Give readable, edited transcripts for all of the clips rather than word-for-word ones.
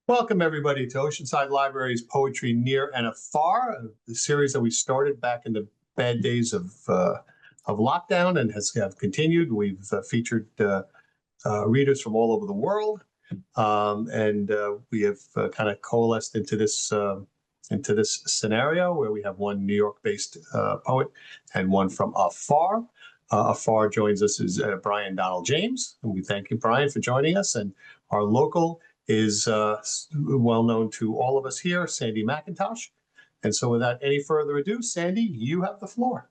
Welcome, everybody, to Oceanside Library's Poetry Near and Afar, the series that we started back in the bad days of lockdown and have continued. We've featured readers from all over the world, and we have kind of coalesced into this scenario where we have one New York-based poet and one from Afar. Afar joins us is Brian Donnell James, and we thank you, Brian, for joining us. And our local is well known to all of us here, Sandy McIntosh. And so without any further ado, Sandy, you have the floor.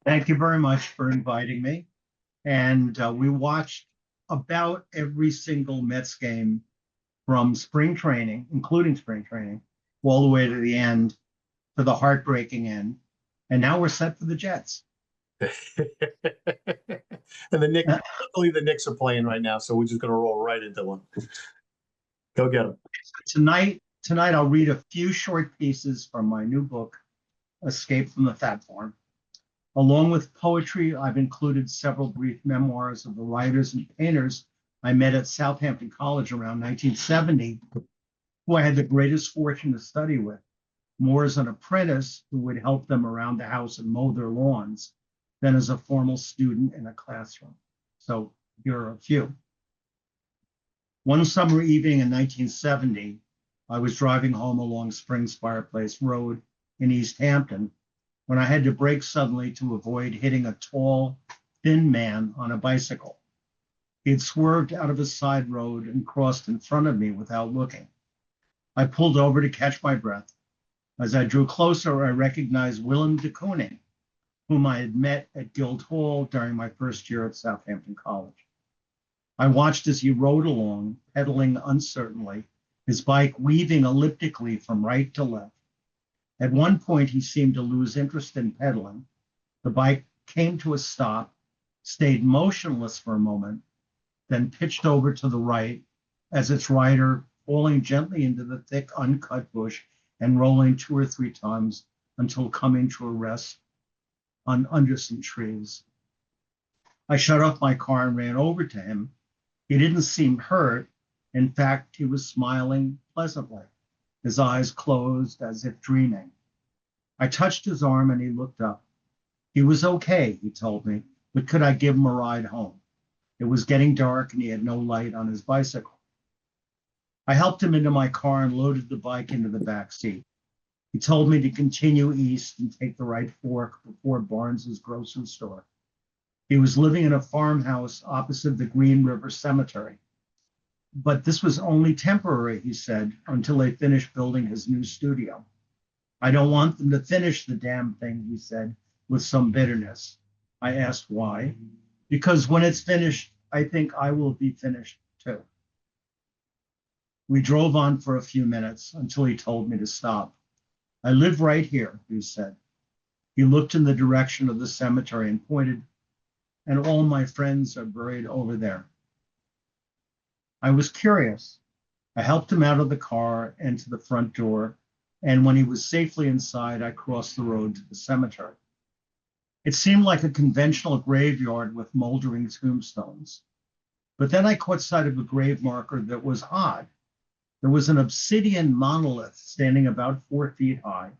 Thank you very much for inviting me. And we watched about every single Mets game from spring training, including spring training, all the way to the end, to the heartbreaking end. And now we're set for the Jets. And luckily the Knicks are playing right now, so we're just going to roll right into one. Go get them. Tonight I'll read a few short pieces from my new book, Escape from the Fat Farm. Along with poetry, I've included several brief memoirs of the writers and painters I met at Southampton College around 1970, who I had the greatest fortune to study with, more as an apprentice who would help them around the house and mow their lawns than as a formal student in a classroom. So here are a few. One summer evening in 1970, I was driving home along Springs Fireplace Road in East Hampton when I had to brake suddenly to avoid hitting a tall, thin man on a bicycle. He had swerved out of a side road and crossed in front of me without looking. I pulled over to catch my breath. As I drew closer, I recognized Willem de Kooning, whom I had met at Guildhall during my first year at Southampton College. I watched as he rode along, pedaling uncertainly, his bike weaving elliptically from right to left. At one point, he seemed to lose interest in pedaling. The bike came to a stop, stayed motionless for a moment, then pitched over to the right as its rider falling gently into the thick, uncut bush and rolling 2 or 3 times until coming to a rest under some trees. I shut off my car and ran over to him. He didn't seem hurt. In fact, he was smiling pleasantly, his eyes closed as if dreaming. I touched his arm and he looked up. He was okay, he told me, but could I give him a ride home? It was getting dark and he had no light on his bicycle. I helped him into my car and loaded the bike into the back seat. He told me to continue east and take the right fork before Barnes's grocery store. He was living in a farmhouse opposite the Green River Cemetery. But this was only temporary, he said, until they finished building his new studio. I don't want them to finish the damn thing, he said, with some bitterness. I asked why. Because when it's finished, I think I will be finished too. We drove on for a few minutes until he told me to stop. I live right here, he said. He looked in the direction of the cemetery and pointed, and all my friends are buried over there. I was curious. I helped him out of the car and to the front door, and when he was safely inside, I crossed the road to the cemetery. It seemed like a conventional graveyard with moldering tombstones. But then I caught sight of a grave marker that was odd. There was an obsidian monolith standing about 4 feet high.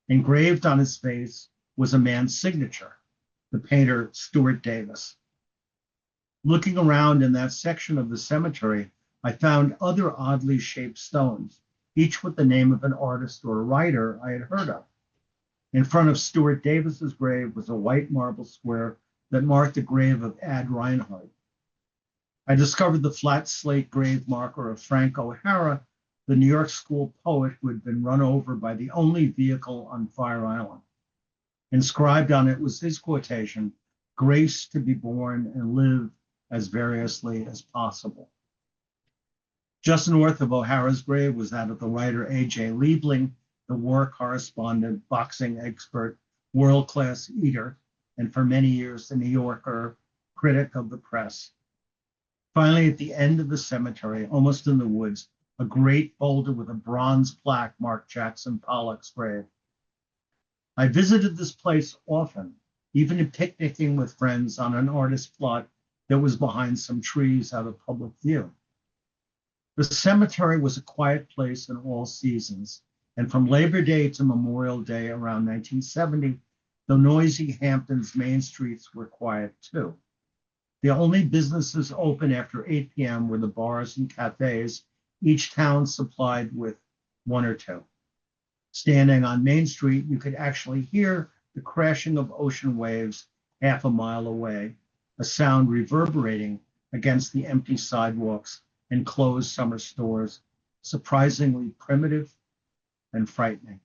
Engraved on his face was a man's signature, the painter Stuart Davis. Looking around in that section of the cemetery, I found other oddly shaped stones, each with the name of an artist or a writer I had heard of. In front of Stuart Davis's grave was a white marble square that marked the grave of Ad Reinhardt. I discovered the flat slate grave marker of Frank O'Hara, the New York School poet who had been run over by the only vehicle on Fire Island. Inscribed on it was his quotation, "Grace to be born and live as variously as possible." Just north of O'Hara's grave was that of the writer A.J. Liebling, the war correspondent, boxing expert, world-class eater, and for many years the New Yorker critic of the press. Finally, at the end of the cemetery, almost in the woods, a great boulder with a bronze plaque marked Jackson Pollock's grave. I visited this place often, even picnicking with friends on an artist plot that was behind some trees out of public view. The cemetery was a quiet place in all seasons, and from Labor Day to Memorial Day around 1970, the noisy Hampton's main streets were quiet too. The only businesses open after 8 p.m. were the bars and cafes, each town supplied with one or two. Standing on Main Street, you could actually hear the crashing of ocean waves half a mile away, a sound reverberating against the empty sidewalks and closed summer stores, surprisingly primitive and frightening.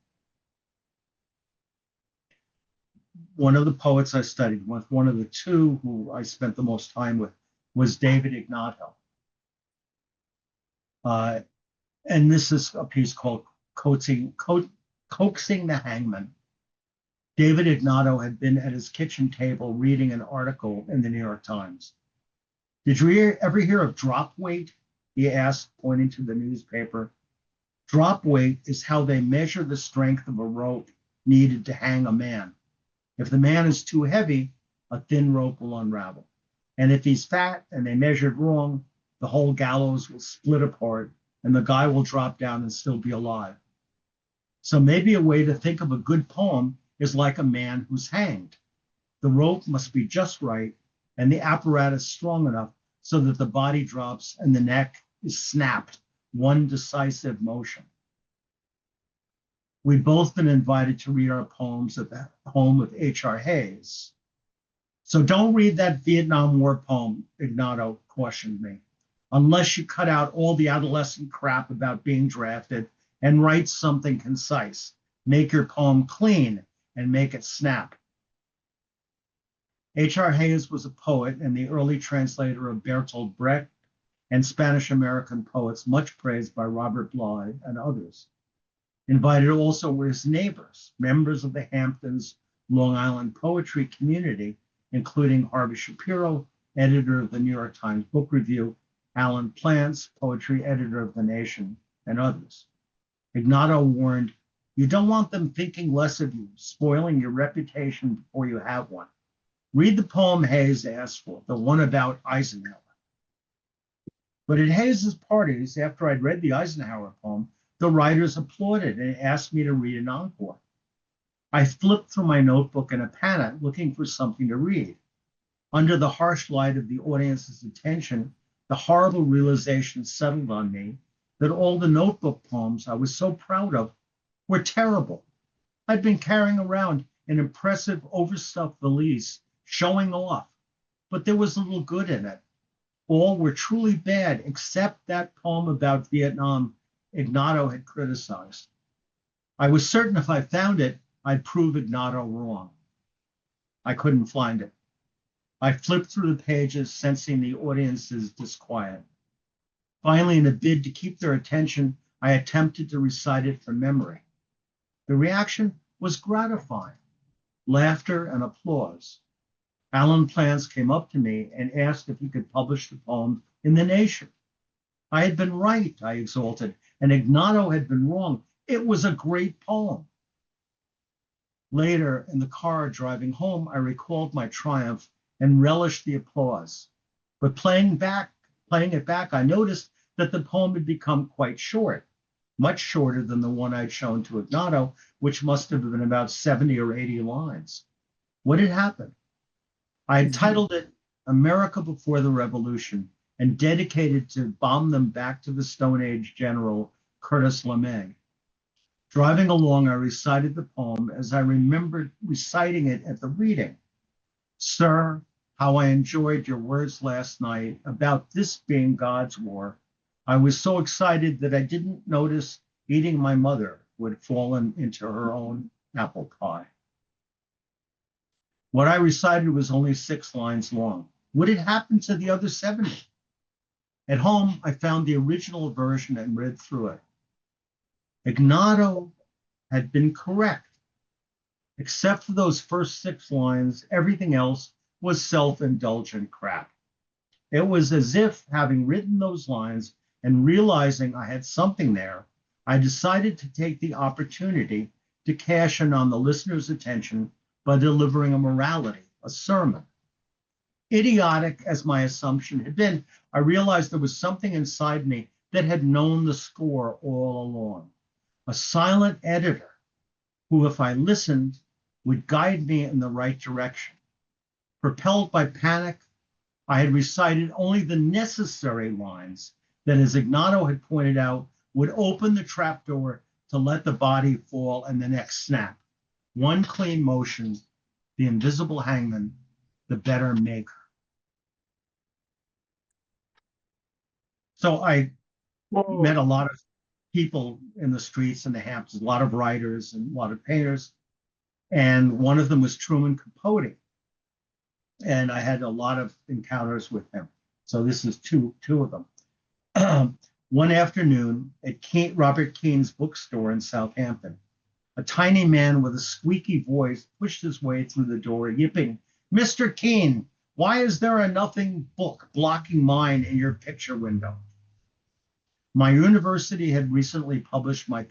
One of the poets I studied with, one of the two who I spent the most time with, was David Ignato. And this is a piece called Coaxing the Hangman. David Ignato had been at his kitchen table reading an article in the New York Times. Did you ever hear of drop weight? He asked, pointing to the newspaper. Drop weight is how they measure the strength of a rope needed to hang a man. If the man is too heavy, a thin rope will unravel. And if he's fat and they measured wrong, the whole gallows will split apart and the guy will drop down and still be alive. So maybe a way to think of a good poem is like a man who's hanged. The rope must be just right and the apparatus strong enough so that the body drops and the neck is snapped, one decisive motion. We've both been invited to read our poems at the home of H.R. Hayes. So don't read that Vietnam War poem, Ignato cautioned me, unless you cut out all the adolescent crap about being drafted and write something concise. Make your poem clean and make it snap. H.R. Hayes was a poet and the early translator of Bertolt Brecht and Spanish-American poets, much praised by Robert Bly and others. Invited also were his neighbors, members of the Hamptons Long Island poetry community, including Harvey Shapiro, editor of the New York Times Book Review, Alan Plants, poetry editor of The Nation, and others. Ignato warned, you don't want them thinking less of you, spoiling your reputation before you have one. Read the poem Hayes asked for, the one about Eisenhower. But at Hayes's parties, after I'd read the Eisenhower poem, the writers applauded and asked me to read an encore. I flipped through my notebook in a panic, looking for something to read. Under the harsh light of the audience's attention, the horrible realization settled on me that all the notebook poems I was so proud of were terrible. I'd been carrying around an impressive overstuffed valise, showing off, but there was little good in it. All were truly bad, except that poem about Vietnam Ignato had criticized. I was certain if I found it, I'd prove Ignato wrong. I couldn't find it. I flipped through the pages, sensing the audience's disquiet. Finally, in a bid to keep their attention, I attempted to recite it from memory. The reaction was gratifying, laughter and applause. Alan Plants came up to me and asked if he could publish the poem in The Nation. I had been right, I exulted, and Ignato had been wrong. It was a great poem. Later, in the car driving home, I recalled my triumph and relished the applause. But playing it back, I noticed that the poem had become quite short, much shorter than the one I'd shown to Ignato, which must have been about 70 or 80 lines. What had happened? I had titled it America Before the Revolution and dedicated to bomb them back to the Stone Age general Curtis LeMay. Driving along, I recited the poem as I remembered reciting it at the reading. Sir, how I enjoyed your words last night about this being God's war. I was so excited that I didn't notice eating my mother who had fallen into her own apple pie. What I recited was only 6 lines long. What had happened to the other 70? At home, I found the original version and read through it. Ignato had been correct. Except for those first 6 lines, everything else was self-indulgent crap. It was as if, having written those lines and realizing I had something there, I decided to take the opportunity to cash in on the listener's attention by delivering a morality, a sermon. Idiotic as my assumption had been, I realized there was something inside me that had known the score all along, a silent editor who, if I listened, would guide me in the right direction. Propelled by panic, I had recited only the necessary lines that, as Ignato had pointed out, would open the trapdoor to let the body fall and the next snap. One clean motion, the invisible hangman, the better maker. So I met a lot of people in the streets in the Hamptons, a lot of writers and a lot of painters. And one of them was Truman Capote. And I had a lot of encounters with him. So this is two of them. One afternoon at Robert Keene's bookstore in Southampton, a tiny man with a squeaky voice pushed his way through the door, yipping, "Mr. Keene, why is there a nothing book blocking mine in your picture window?" My university had recently published my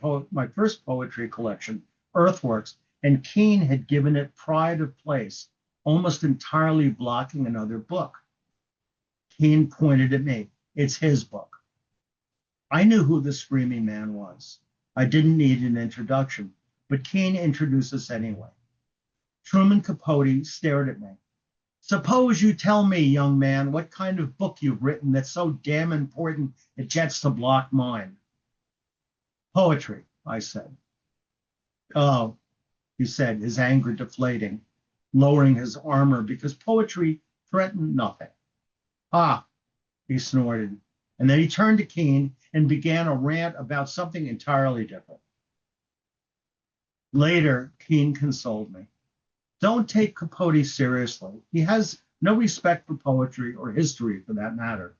first poetry collection, Earthworks, and Keene had given it pride of place, almost entirely blocking another book. Keene pointed at me. "It's his book." I knew who the screaming man was. I didn't need an introduction, but Keene introduced us anyway. Truman Capote stared at me. "Suppose you tell me, young man, what kind of book you've written that's so damn important it gets to block mine." "Poetry," I said. "Oh," he said, his anger deflating, lowering his armor because poetry threatened nothing. "Ah," he snorted, and then he turned to Keene and began a rant about something entirely different. Later, Keene consoled me. "Don't take Capote seriously. He has no respect for poetry or history, for that matter."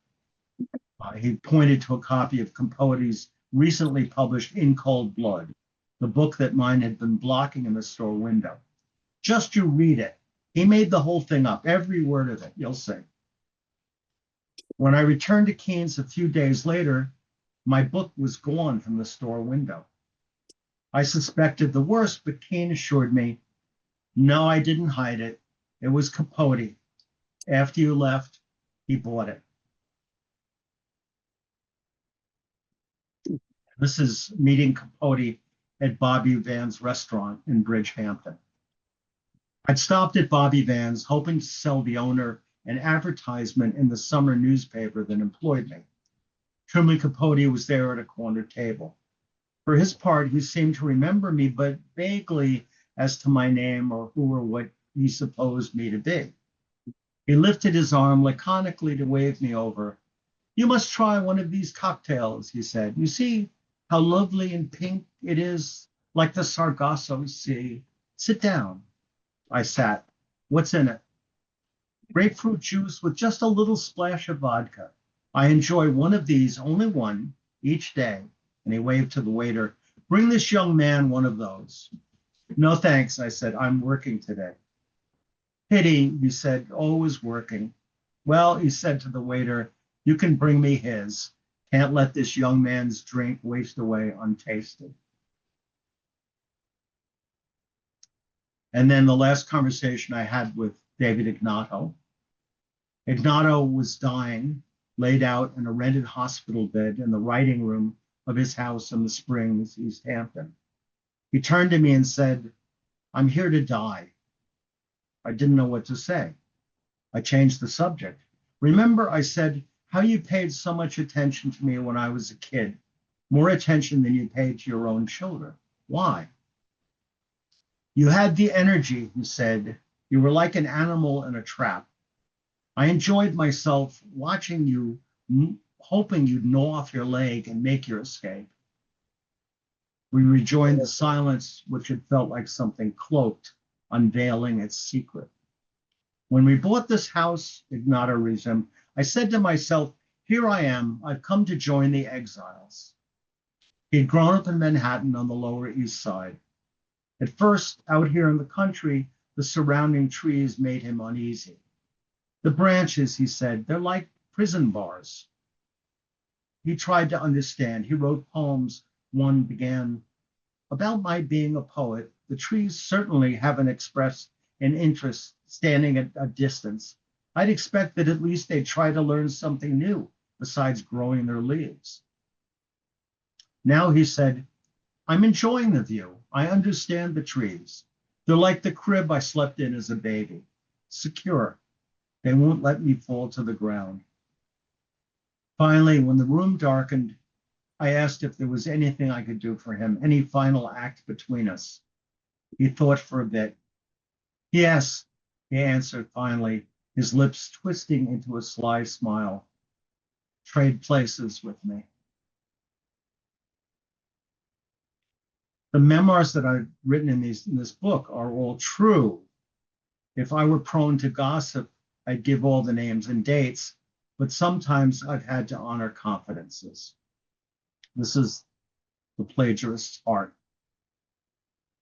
He pointed to a copy of Capote's recently published In Cold Blood, the book that mine had been blocking in the store window. "Just you read it. He made the whole thing up, every word of it, you'll see." When I returned to Keene's a few days later, my book was gone from the store window. I suspected the worst, but Keene assured me, "No, I didn't hide it. It was Capote. After you left, he bought it." This is meeting Capote at Bobby Van's restaurant in Bridgehampton. I'd stopped at Bobby Van's hoping to sell the owner an advertisement in the summer newspaper that employed me. Truman Capote was there at a corner table. For his part, he seemed to remember me, but vaguely as to my name or who or what he supposed me to be. He lifted his arm laconically to wave me over. "You must try one of these cocktails," he said. "You see how lovely and pink it is, like the Sargasso Sea. Sit down." I sat. "What's in it?" "Grapefruit juice with just a little splash of vodka. I enjoy one of these, only one, each day." And he waved to the waiter. "Bring this young man one of those." "No, thanks," I said. "I'm working today." "Pity," he said, "always working." "Well," he said to the waiter, "you can bring me his. Can't let this young man's drink waste away untasted." And then the last conversation I had with David Ignato. Ignato was dying, laid out in a rented hospital bed in the writing room of his house in the Springs, East Hampton. He turned to me and said, "I'm here to die." I didn't know what to say. I changed the subject. "Remember," I said, "how you paid so much attention to me when I was a kid, more attention than you paid to your own children. Why?" "You had the energy," he said. "You were like an animal in a trap. I enjoyed myself watching you, hoping you'd gnaw off your leg and make your escape." We rejoined the silence, which had felt like something cloaked, unveiling its secret. "When we bought this house," Ignato resumed, "I said to myself, here I am, I've come to join the exiles." He'd grown up in Manhattan on the Lower East Side. At first, out here in the country, the surrounding trees made him uneasy. "The branches," he said, "they're like prison bars." He tried to understand. He wrote poems. One began, "About my being a poet, the trees certainly haven't expressed an interest standing at a distance. I'd expect that at least they'd try to learn something new besides growing their leaves." Now he said, I'm enjoying the view. I understand the trees. They're like the crib I slept in as a baby. Secure. They won't let me fall to the ground. Finally, when the room darkened, I asked if there was anything I could do for him, any final act between us. He thought for a bit. Yes, he answered finally, his lips twisting into a sly smile. Trade places with me. The memoirs that I've written in this book are all true. If I were prone to gossip, I'd give all the names and dates, but sometimes I've had to honor confidences. This is the plagiarist's art.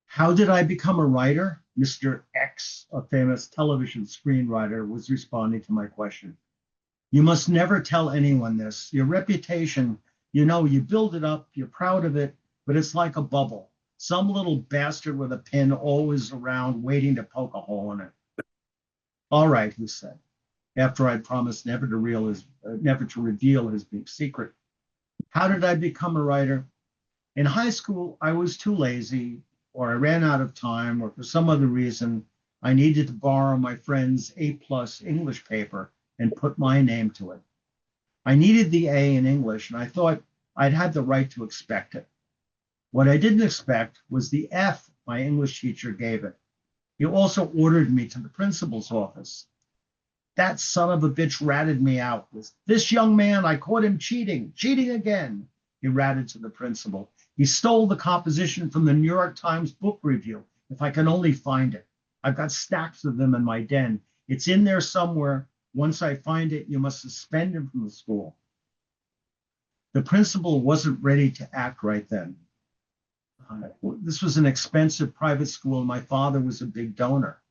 How did I become a writer? Mr. X, a famous television screenwriter, was responding to my question. You must never tell anyone this. Your reputation, you build it up, you're proud of it, but it's like a bubble. Some little bastard with a pin always around waiting to poke a hole in it. All right, he said, after I promised never to reveal his big secret. How did I become a writer? In high school, I was too lazy, or I ran out of time, or for some other reason, I needed to borrow my friend's A+ English paper and put my name to it. I needed the A in English, and I thought I'd had the right to expect it. What I didn't expect was the F my English teacher gave it. He also ordered me to the principal's office. That son of a bitch ratted me out. This young man, I caught him cheating again, he ratted to the principal. He stole the composition from the New York Times book review. If I can only find it. I've got stacks of them in my den. It's in there somewhere. Once I find it, you must suspend him from the school. The principal wasn't ready to act right then. This was an expensive private school, and my father was a big donor.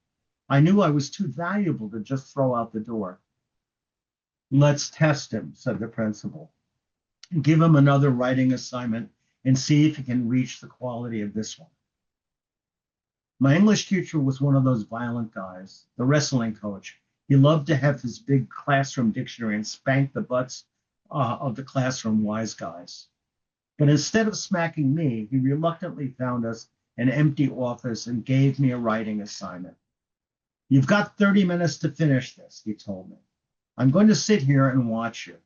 I knew I was too valuable to just throw out the door. Let's test him, said the principal. Give him another writing assignment and see if he can reach the quality of this one. My English teacher was one of those violent guys, the wrestling coach. He loved to have his big classroom dictionary and spank the butts of the classroom wise guys. But instead of smacking me, he reluctantly found us an empty office and gave me a writing assignment. You've got 30 minutes to finish this, he told me. I'm going to sit here and watch you.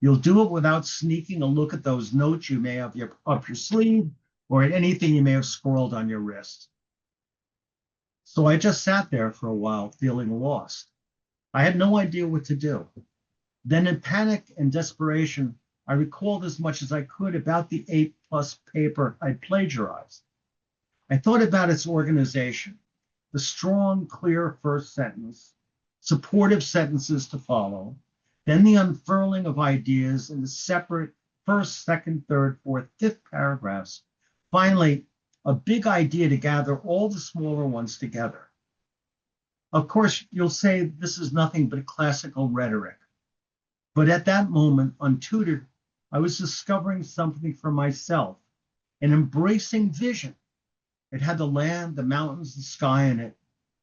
You'll do it without sneaking a look at those notes you may have up your sleeve or at anything you may have scrawled on your wrist. So I just sat there for a while, feeling lost. I had no idea what to do. Then in panic and desperation, I recalled as much as I could about the A+ paper I'd plagiarized. I thought about its organization, the strong, clear first sentence, supportive sentences to follow, then the unfurling of ideas into separate first, second, third, fourth, fifth paragraphs. Finally, a big idea to gather all the smaller ones together. Of course, you'll say this is nothing but classical rhetoric. But at that moment, untutored, I was discovering something for myself, an embracing vision. It had the land, the mountains, the sky in it.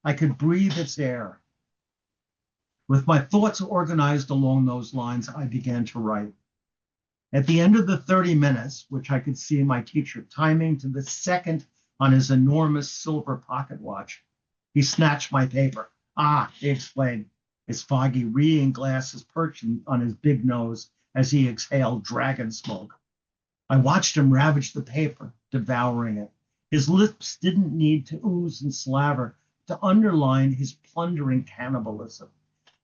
I could breathe its air. With my thoughts organized along those lines, I began to write. At the end of the 30 minutes, which I could see my teacher timing to the second on his enormous silver pocket watch, he snatched my paper. Ah, he explained, his foggy reading glasses perched on his big nose as he exhaled dragon smoke. I watched him ravage the paper, devouring it. His lips didn't need to ooze and slaver to underline his plundering cannibalism.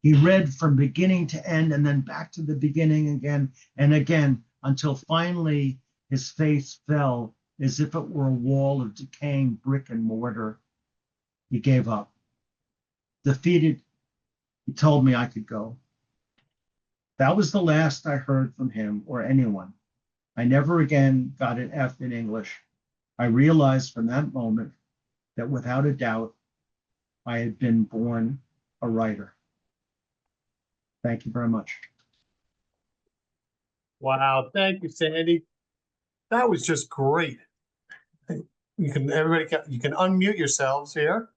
He read from beginning to end and then back to the beginning again and again until finally his face fell as if it were a wall of decaying brick and mortar. He gave up. Defeated, he told me I could go. That was the last I heard from him or anyone. I never again got an F in English. I realized from that moment that without a doubt, I had been born a writer. Thank you very much. Wow, thank you, Sandy. That was just great. You can unmute yourselves here.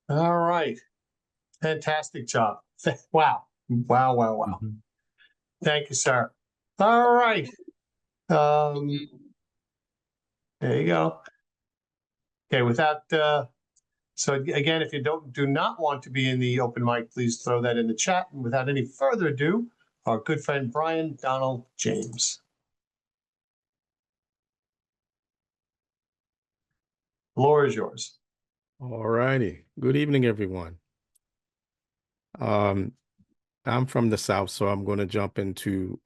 All right. Fantastic job. Wow. Wow, wow, wow. Thank you, sir. All right. There you go. Okay, so again, if you do not want to be in the open mic, please throw that in the chat. And without any further ado, our good friend Brian Donnell James. Floor is yours. All righty. Good evening, everyone. I'm from the South, so I'm going to jump into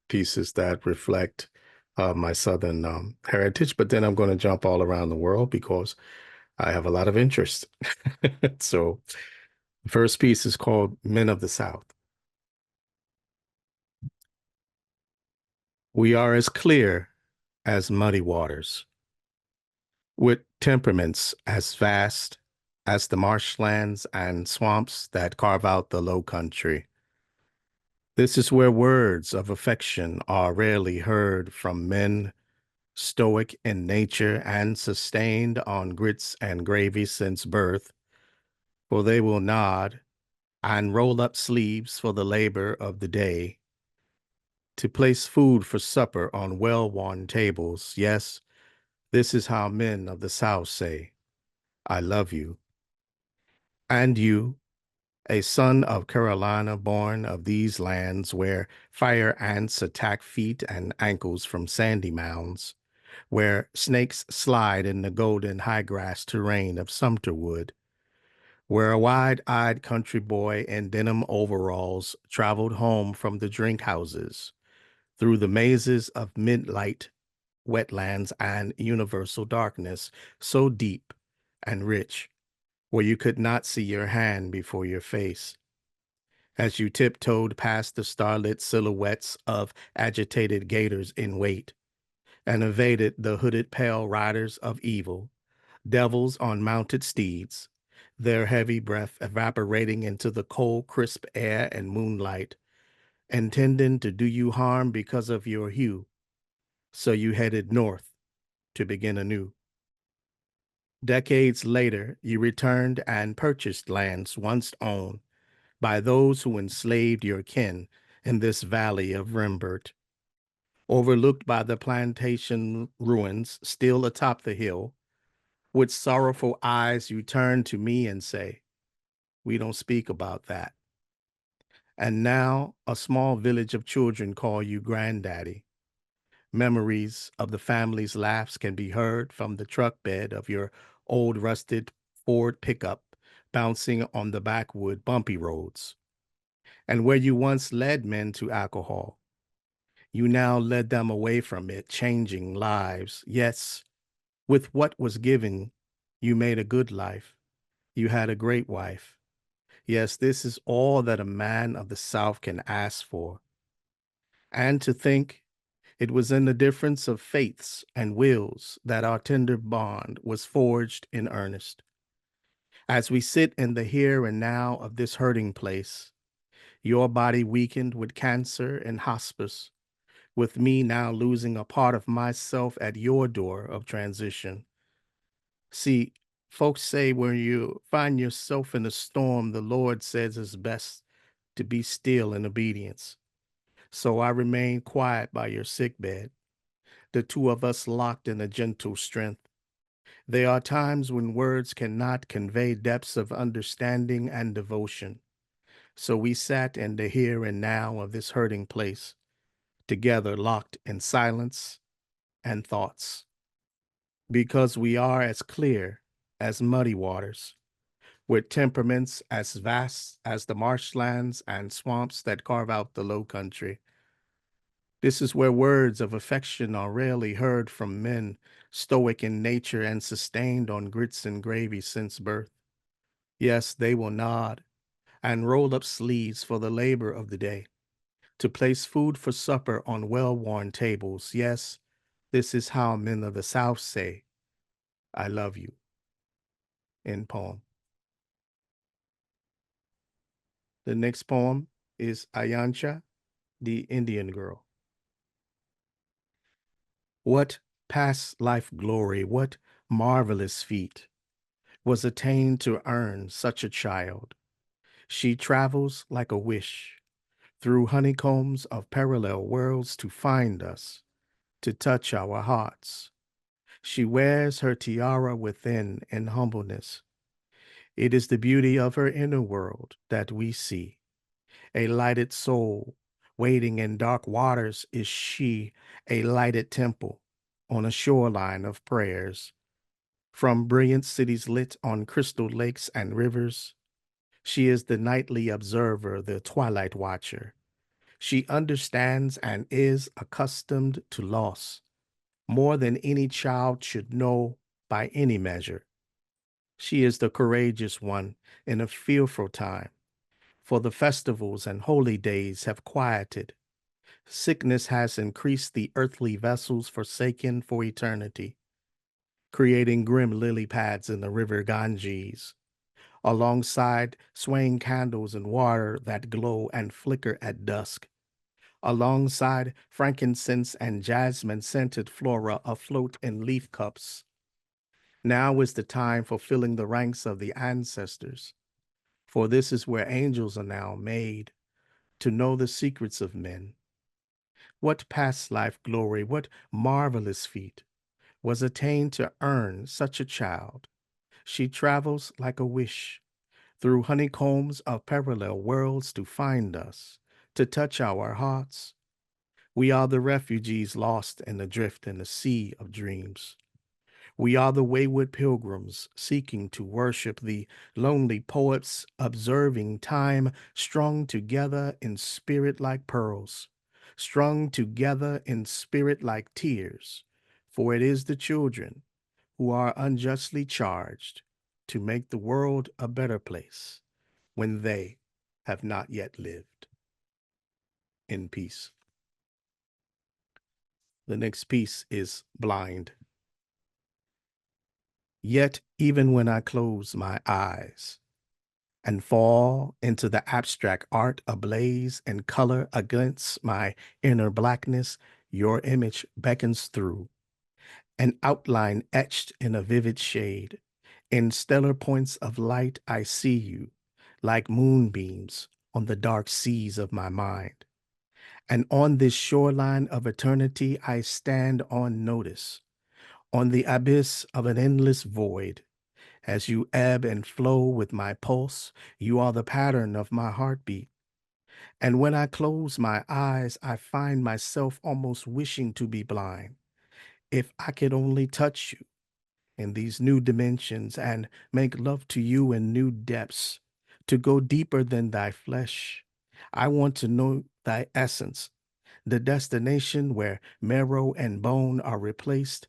pieces that reflect my Southern heritage, but then I'm going to jump all around the world because I have a lot of interest. So the first piece is called Men of the South. We are as clear as muddy waters, with temperaments as vast as the marshlands and swamps that carve out the low country. This is where words of affection are rarely heard from men, stoic in nature and sustained on grits and gravy since birth, for they will nod and roll up sleeves for the labor of the day, to place food for supper on well-worn tables. Yes, this is how men of the South say, I love you. And you, a son of Carolina, born of these lands where fire ants attack feet and ankles from sandy mounds, where snakes slide in the golden high grass terrain of Sumter Wood, where a wide-eyed country boy in denim overalls traveled home from the drink houses through the mazes of midlight wetlands and universal darkness so deep and rich, where you could not see your hand before your face. As you tiptoed past the starlit silhouettes of agitated gators in wait, and evaded the hooded pale riders of evil, devils on mounted steeds, their heavy breath evaporating into the cold, crisp air and moonlight, intending to do you harm because of your hue. So you headed north to begin anew. Decades later, you returned and purchased lands once owned by those who enslaved your kin in this valley of Rembert, overlooked by the plantation ruins still atop the hill. With sorrowful eyes, you turn to me and say, we don't speak about that. And now a small village of children call you granddaddy. Memories of the family's laughs can be heard from the truck bed of your old rusted Ford pickup bouncing on the backwood bumpy roads. And where you once led men to alcohol, you now led them away from it, changing lives. Yes, with what was given, you made a good life. You had a great wife. Yes, this is all that a man of the South can ask for. And to think it was in the difference of faiths and wills that our tender bond was forged in earnest. As we sit in the here and now of this hurting place, your body weakened with cancer and hospice, with me now losing a part of myself at your door of transition. See, folks say when you find yourself in a storm, the Lord says it's best to be still in obedience. So I remain quiet by your sickbed, the two of us locked in a gentle strength. There are times when words cannot convey depths of understanding and devotion. So we sat in the here and now of this hurting place, together locked in silence and thoughts. Because we are as clear as muddy waters, with temperaments as vast as the marshlands and swamps that carve out the low country. This is where words of affection are rarely heard from men, stoic in nature and sustained on grits and gravy since birth. Yes, they will nod and roll up sleeves for the labor of the day, to place food for supper on well-worn tables. Yes, this is how men of the South say, I love you. End poem. The next poem is Ayancha, the Indian Girl. What past life glory, what marvelous feat was attained to earn such a child. She travels like a wish through honeycombs of parallel worlds to find us, to touch our hearts. She wears her tiara within in humbleness. It is the beauty of her inner world that we see. A lighted soul waiting in dark waters is she, a lighted temple on a shoreline of prayers. From brilliant cities lit on crystal lakes and rivers, she is the nightly observer, the twilight watcher. She understands and is accustomed to loss, more than any child should know by any measure. She is the courageous one in a fearful time, for the festivals and holy days have quieted. Sickness has increased the earthly vessels forsaken for eternity, creating grim lily pads in the river Ganges, alongside swaying candles in water that glow and flicker at dusk, alongside frankincense and jasmine-scented flora afloat in leaf cups. Now is the time for filling the ranks of the ancestors, for this is where angels are now made, to know the secrets of men. What past life glory, what marvelous feat was attained to earn such a child? She travels like a wish through honeycombs of parallel worlds to find us, to touch our hearts. We are the refugees lost and adrift in the sea of dreams. We are the wayward pilgrims seeking to worship, the lonely poets observing time, strung together in spirit like pearls, strung together in spirit like tears. For it is the children who are unjustly charged to make the world a better place when they have not yet lived. In peace. The next piece is Blind. Yet, even when I close my eyes and fall into the abstract art ablaze in color against my inner blackness, your image beckons through, an outline etched in a vivid shade. In stellar points of light, I see you, like moonbeams on the dark seas of my mind. And on this shoreline of eternity, I stand on notice, on the abyss of an endless void. As you ebb and flow with my pulse, you are the pattern of my heartbeat. And when I close my eyes, I find myself almost wishing to be blind. If I could only touch you in these new dimensions and make love to you in new depths, to go deeper than thy flesh. I want to know thy essence, the destination where marrow and bone are replaced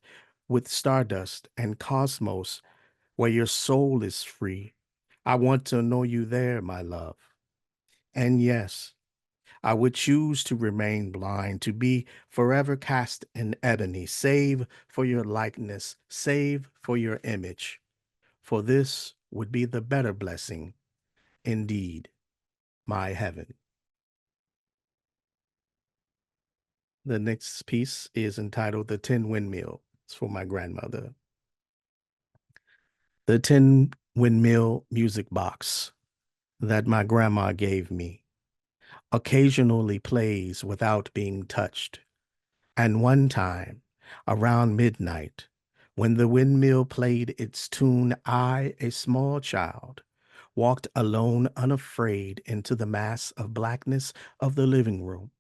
with stardust and cosmos, where your soul is free. I want to know you there, my love. And yes, I would choose to remain blind, to be forever cast in ebony, save for your likeness, save for your image. For this would be the better blessing, indeed, my heaven. The next piece is entitled The Tin Windmill. It's for my grandmother. The tin windmill music box that my grandma gave me occasionally plays without being touched. And one time, around midnight, when the windmill played its tune, I, a small child, walked alone, unafraid, into the mass of blackness of the living room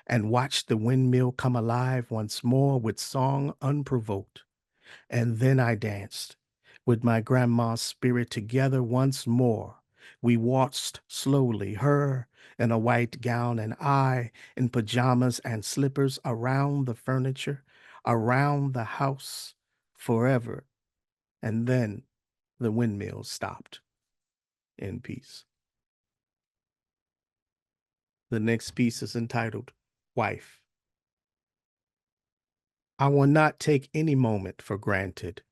and watched the windmill come alive once more with song unprovoked. And then I danced with my grandma's spirit together once more. We waltzed slowly, her in a white gown and I in pajamas and slippers, around the furniture, around the house, forever. And then the windmill stopped in peace. The next piece is entitled Wife. I will not take any moment for granted.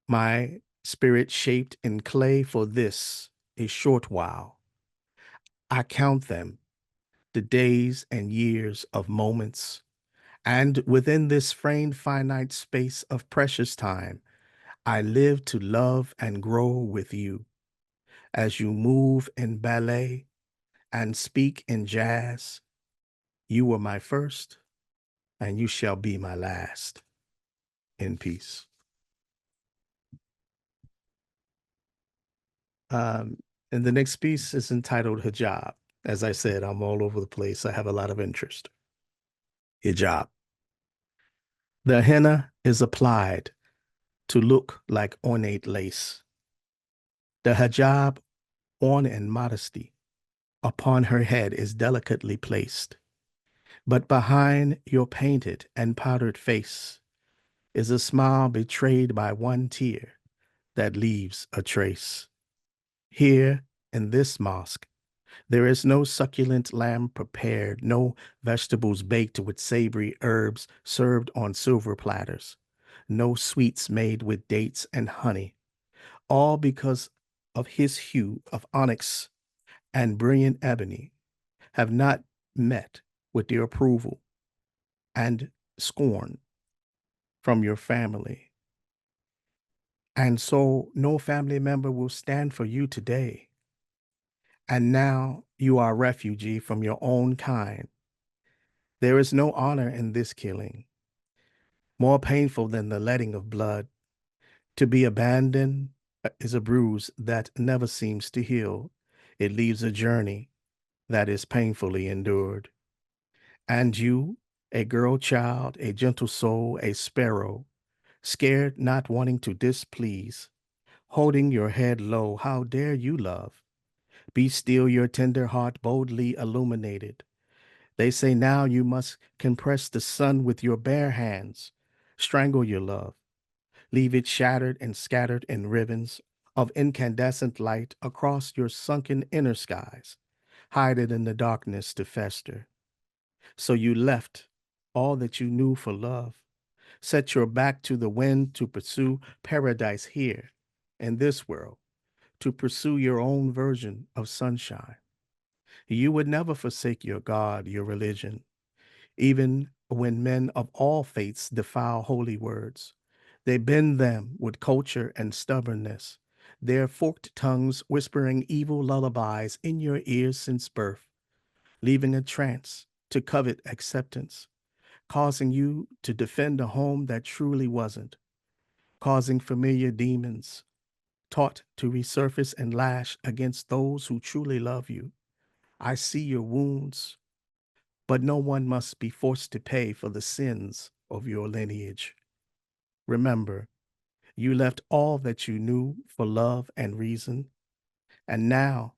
My spirit shaped in clay for this, a short while. I count them, the days and years of moments, and within this framed finite space of precious time, I live to love and grow with you. As you move in ballet, and speak in jazz. You were my first, and you shall be my last. In peace. Um, and the next piece is entitled Hijab. As I said, I'm all over the place. I have a lot of interest. Hijab. The henna is applied to look like ornate lace. The hijab, orn and modesty, upon her head is delicately placed. But behind your painted and powdered face is a smile betrayed by one tear that leaves a trace. Here in this mosque, there is no succulent lamb prepared, no vegetables baked with savory herbs served on silver platters, no sweets made with dates and honey, all because of his hue of onyx and brilliant ebony have not met with your approval and scorn from your family. And so no family member will stand for you today. And now you are a refugee from your own kind. There is no honor in this killing, more painful than the letting of blood. To be abandoned is a bruise that never seems to heal. It leaves a journey that is painfully endured. And you, a girl child, a gentle soul, a sparrow, scared, not wanting to displease, holding your head low, how dare you love? Be still, your tender heart boldly illuminated. They say now you must compress the sun with your bare hands, strangle your love, leave it shattered and scattered in ribbons of incandescent light across your sunken inner skies, hide it in the darkness to fester. So you left all that you knew for love, set your back to the wind to pursue paradise here in this world, to pursue your own version of sunshine. You would never forsake your God, your religion, even when men of all faiths defile holy words. They bend them with culture and stubbornness, their forked tongues whispering evil lullabies in your ears since birth, leaving a trance to covet acceptance, causing you to defend a home that truly wasn't, causing familiar demons taught to resurface and lash against those who truly love you. I see your wounds, but no one must be forced to pay for the sins of your lineage. Remember, you left all that you knew for love and reason, and now,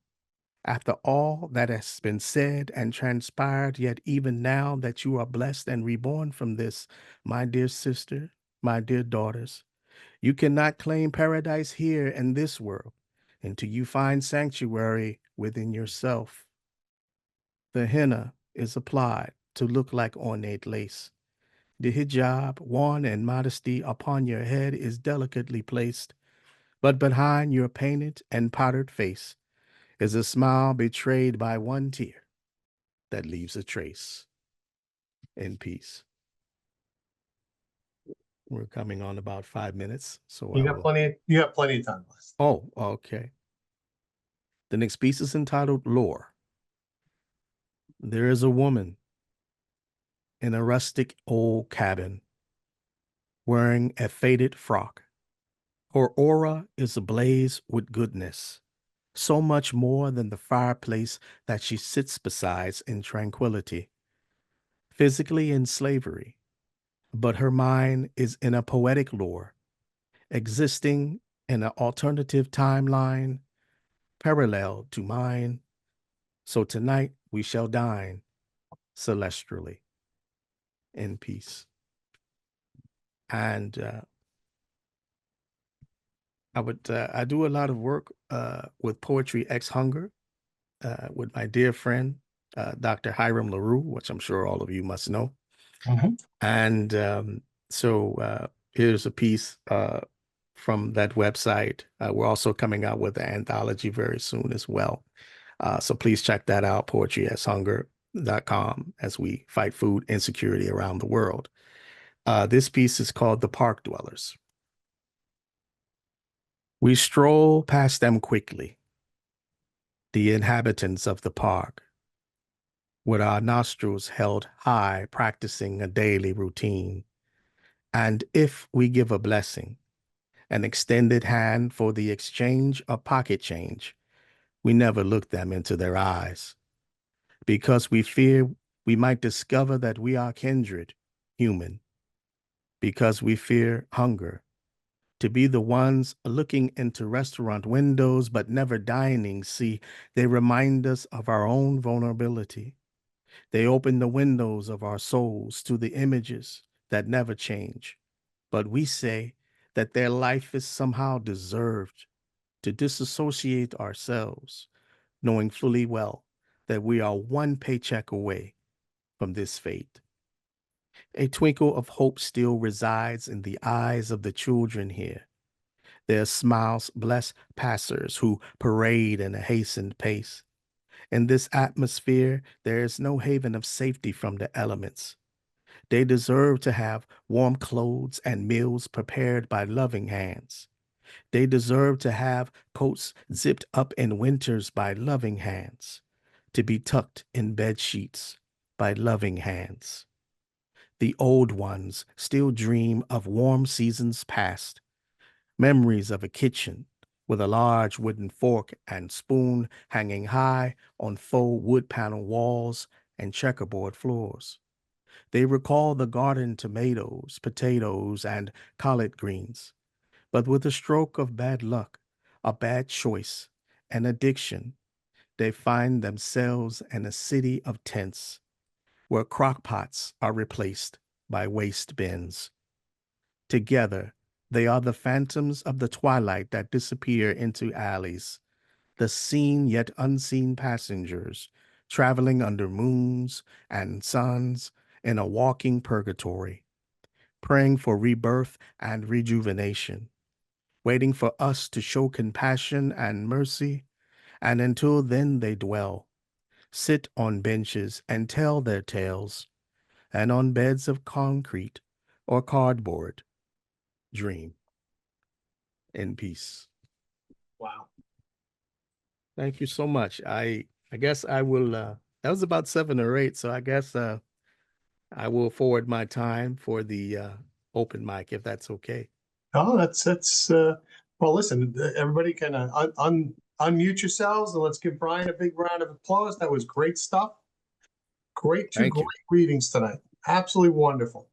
after all that has been said and transpired, yet even now that you are blessed and reborn from this, my dear sister, my dear daughters, you cannot claim paradise here in this world until you find sanctuary within yourself. The henna is applied to look like ornate lace. The hijab, worn in modesty upon your head, is delicately placed, but behind your painted and powdered face is a smile betrayed by one tear that leaves a trace. In peace. We're coming on about 5 minutes, so You got plenty of time left. Oh, okay. The next piece is entitled Lore. There is a woman in a rustic old cabin wearing a faded frock. Her aura is ablaze with goodness, so much more than the fireplace that she sits beside in tranquility. Physically in slavery, but her mind is in a poetic lore, existing in an alternative timeline parallel to mine. So tonight we shall dine celestially in peace. And I do a lot of work with Poetry Ex Hunger with my dear friend, Dr. Hiram LaRue, which I'm sure all of you must know. Mhm. And so here's a piece from that website. We're also coming out with an anthology very soon as well. So please check that out, poetryashunger.com, as we fight food insecurity around the world. This piece is called The Park Dwellers. We stroll past them quickly, the inhabitants of the park, with our nostrils held high, practicing a daily routine. And if we give a blessing, an extended hand for the exchange of pocket change, we never look them into their eyes, because we fear we might discover that we are kindred, human, because we fear hunger, to be the ones looking into restaurant windows but never dining. See, they remind us of our own vulnerability. They open the windows of our souls to the images that never change. But we say that their life is somehow deserved, to disassociate ourselves, knowing fully well that we are one paycheck away from this fate. A twinkle of hope still resides in the eyes of the children here. Their smiles bless passers who parade in a hastened pace. In this atmosphere, there is no haven of safety from the elements. They deserve to have warm clothes and meals prepared by loving hands. They deserve to have coats zipped up in winters by loving hands, to be tucked in bed sheets by loving hands. The old ones still dream of warm seasons past, memories of a kitchen with a large wooden fork and spoon hanging high on faux wood panel walls and checkerboard floors. They recall the garden tomatoes, potatoes, and collard greens, but with a stroke of bad luck, a bad choice, an addiction, they find themselves in a city of tents where crockpots are replaced by waste bins. Together, they are the phantoms of the twilight that disappear into alleys, the seen yet unseen passengers traveling under moons and suns in a walking purgatory, praying for rebirth and rejuvenation, waiting for us to show compassion and mercy, and until then they dwell, sit on benches and tell their tales, and on beds of concrete or cardboard, dream in peace. Wow. Thank you so much. I guess I will that was about 7 or 8, so I guess I will forward my time for the open mic if that's okay. Oh, that's well, listen, everybody can unmute yourselves and let's give Brian a big round of applause. That was great stuff. Two Thank great you. readings tonight. Absolutely wonderful.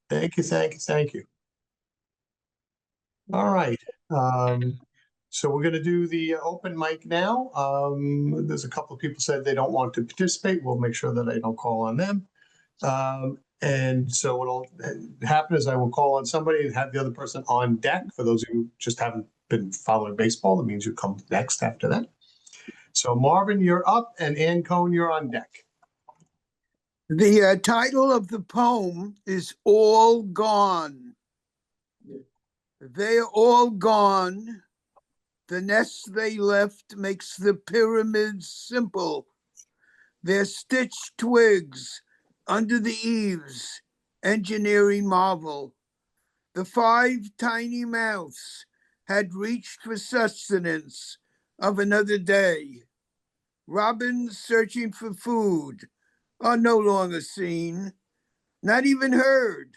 Thank you, thank you, thank you. All right. So we're going to do the open mic now. There's a couple of people said they don't want to participate. We'll make sure that I don't call on them. And so what'll happen is I will call on somebody and have the other person on deck. For those who just haven't been following baseball, that means you come next after that. So Marvin, you're up, and Ann Cohn, you're on deck. The title of the poem is All Gone. They're all gone. The nest they left makes the pyramids simple. They're stitched twigs under the eaves, engineering marvel. The 5 tiny mouths had reached for sustenance of another day. Robins searching for food are no longer seen, not even heard.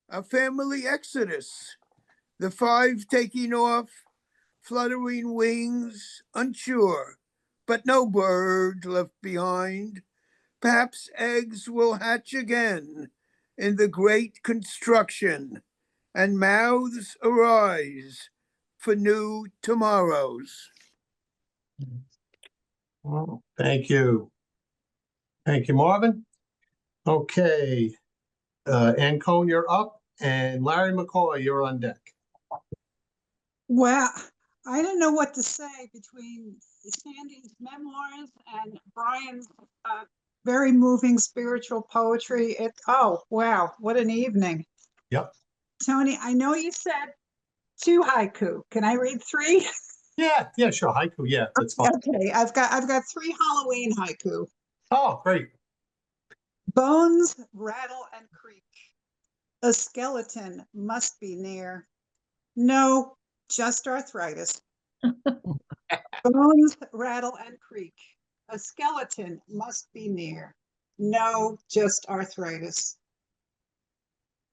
A family exodus, the 5 taking off, fluttering wings, unsure, but no bird left behind. Perhaps eggs will hatch again in the great construction, and mouths arise for new tomorrows. Oh, thank you. Thank you, Marvin. Okay. Ann Cohn, you're up, and Larry McCoy, you're on deck. Well, I don't know what to say between Sandy's memoirs and Brian's very moving spiritual poetry. Oh, wow, what an evening. Yep. Tony, I know you said 2 haiku. Can I read 3? Yeah, sure. Haiku, yeah, that's fine. Okay, I've got 3 Halloween haiku. Oh, great. Bones rattle and creak. A skeleton must be near. No, just arthritis. Bones rattle and creak. A skeleton must be near. No, just arthritis.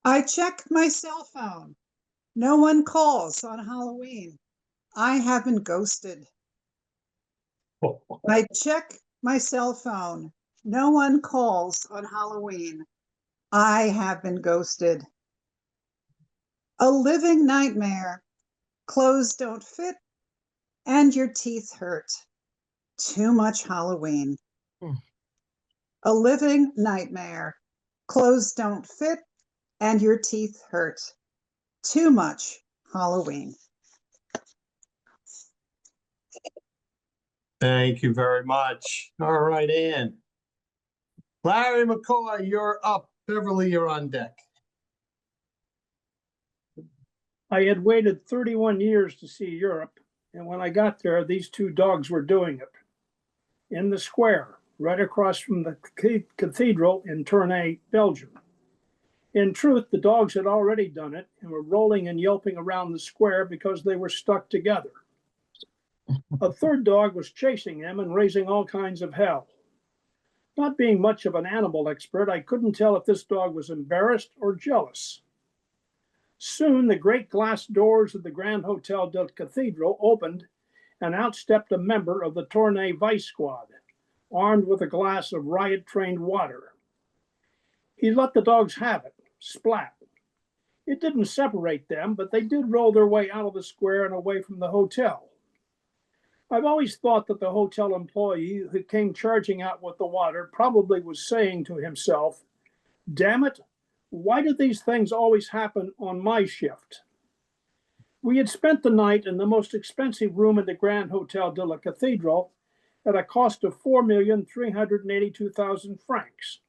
I check my cell phone. No one calls on Halloween. I have been ghosted. I check my cell phone. No one calls on Halloween. I have been ghosted. A living nightmare. Clothes don't fit and your teeth hurt. Too much Halloween. A living nightmare. Clothes don't fit and your teeth hurt. Too much Halloween. Thank you very much. All right, Ann. Larry McCoy, you're up. Beverly, you're on deck. I had waited 31 years to see Europe, and when I got there, these two dogs were doing it. In the square, right across from the cathedral in Tournai, Belgium. In truth, the dogs had already done it and were rolling and yelping around the square because they were stuck together. A third dog was chasing them and raising all kinds of hell. Not being much of an animal expert, I couldn't tell if this dog was embarrassed or jealous. Soon, the great glass doors of the Grand Hotel del Cathedral opened, and out stepped a member of the Tournai Vice Squad, armed with a glass of riot-trained water. He let the dogs have it, splat. It didn't separate them, but they did roll their way out of the square and away from the hotel. I've always thought that the hotel employee who came charging out with the water probably was saying to himself, "Damn it, why do these things always happen on my shift?" We had spent the night in the most expensive room in the Grand Hotel de la Cathedral at a cost of 4,382,000 francs.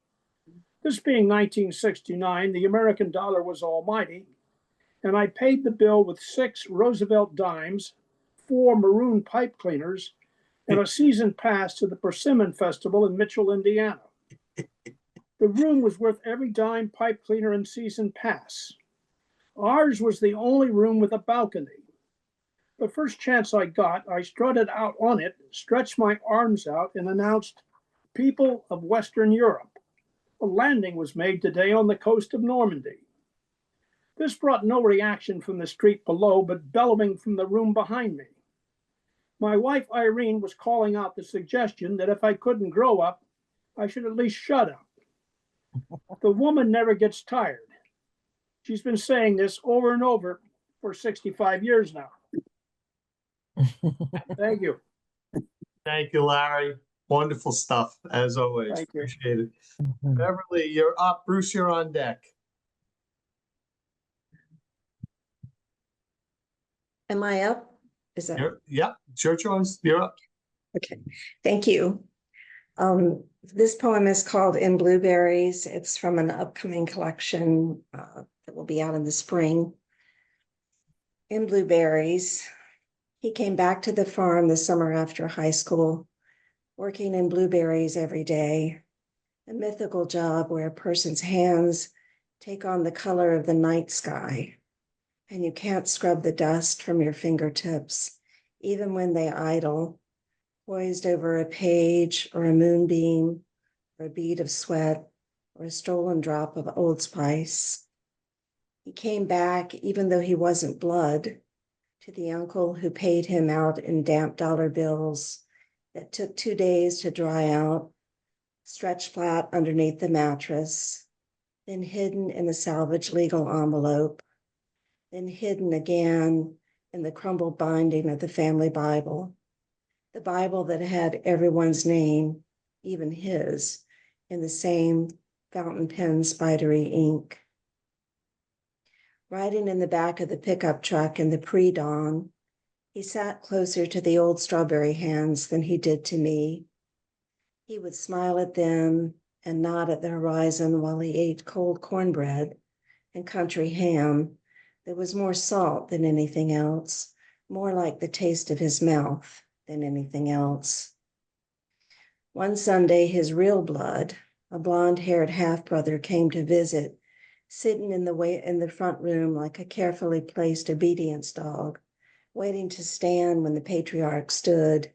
This being 1969, the American dollar was almighty, and I paid the bill with 6 Roosevelt dimes, 4 maroon pipe cleaners, and a season pass to the Persimmon Festival in Mitchell, Indiana. The room was worth every dime, pipe cleaner, and season pass. Ours was the only room with a balcony. The first chance I got, I strutted out on it, stretched my arms out, and announced, "People of Western Europe, a landing was made today on the coast of Normandy." This brought no reaction from the street below, but bellowing from the room behind me. My wife, Irene, was calling out the suggestion that if I couldn't grow up, I should at least shut up. The woman never gets tired. She's been saying this over and over for 65 years now. Thank you. Thank you, Larry. Wonderful stuff, as always. Thank you. Appreciate it. Beverly, you're up. Bruce, you're on deck. Am I up? Is that Yep, it's your choice. You're up. okay? Thank you. This poem is called In Blueberries. It's from an upcoming collection that will be out in the spring. In Blueberries, he came back to the farm the summer after high school, working in blueberries every day, a mythical job where a person's hands take on the color of the night sky, and you can't scrub the dust from your fingertips, even when they idle, poised over a page or a moonbeam or a bead of sweat or a stolen drop of Old Spice. He came back, even though he wasn't blood, to the uncle who paid him out in damp dollar bills that took 2 days to dry out, stretched flat underneath the mattress, then hidden in a salvage legal envelope, then hidden again in the crumbled binding of the family Bible, the Bible that had everyone's name, even his, in the same fountain pen spidery ink. Riding in the back of the pickup truck in the pre-dawn, he sat closer to the old strawberry hands than he did to me. He would smile at them and nod at the horizon while he ate cold cornbread and country ham that was more salt than anything else, more like the taste of his mouth than anything else. One Sunday, his real blood, a blonde-haired half-brother, came to visit, sitting in the front room like a carefully placed obedience dog, waiting to stand when the patriarch stood,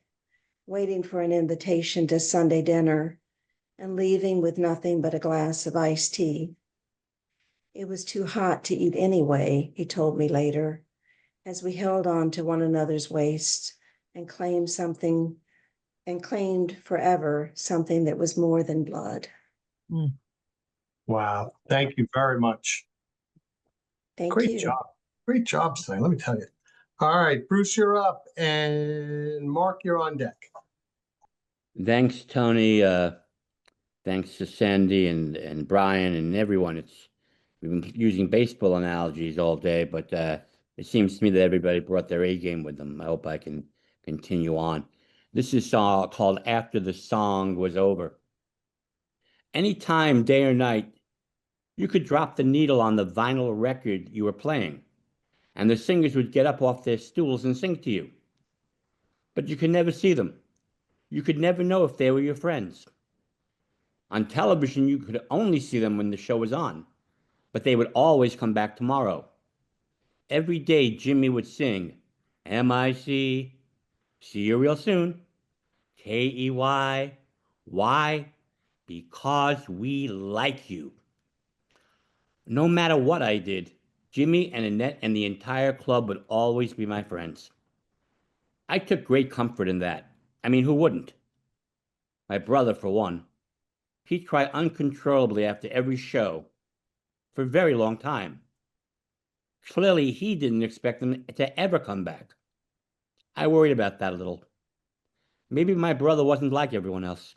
waiting for an invitation to Sunday dinner, and leaving with nothing but a glass of iced tea. It was too hot to eat anyway, he told me later, as we held on to one another's waists and claimed forever something that was more than blood. Wow. Thank you very much. Thank Great you. job. Great job tonight, let me tell you. All right, Bruce, you're up, and Mark, you're on deck. Thanks, Tony. Thanks to Sandy and Brian and everyone. We've been using baseball analogies all day, but it seems to me that everybody brought their A game with them. I hope I can continue on. This is called After the Song Was Over. Anytime, day or night, you could drop the needle on the vinyl record you were playing, and the singers would get up off their stools and sing to you. But you could never see them. You could never know if they were your friends. On television, you could only see them when the show was on, but they would always come back tomorrow. Every day, Jimmy would sing, M-I-C, see you real soon, K-E-Y, why? Because we like you. No matter what I did, Jimmy and Annette and the entire club would always be my friends. I took great comfort in that. I mean, who wouldn't? My brother, for one. He'd cry uncontrollably after every show for a very long time. Clearly, he didn't expect them to ever come back. I worried about that a little. Maybe my brother wasn't like everyone else.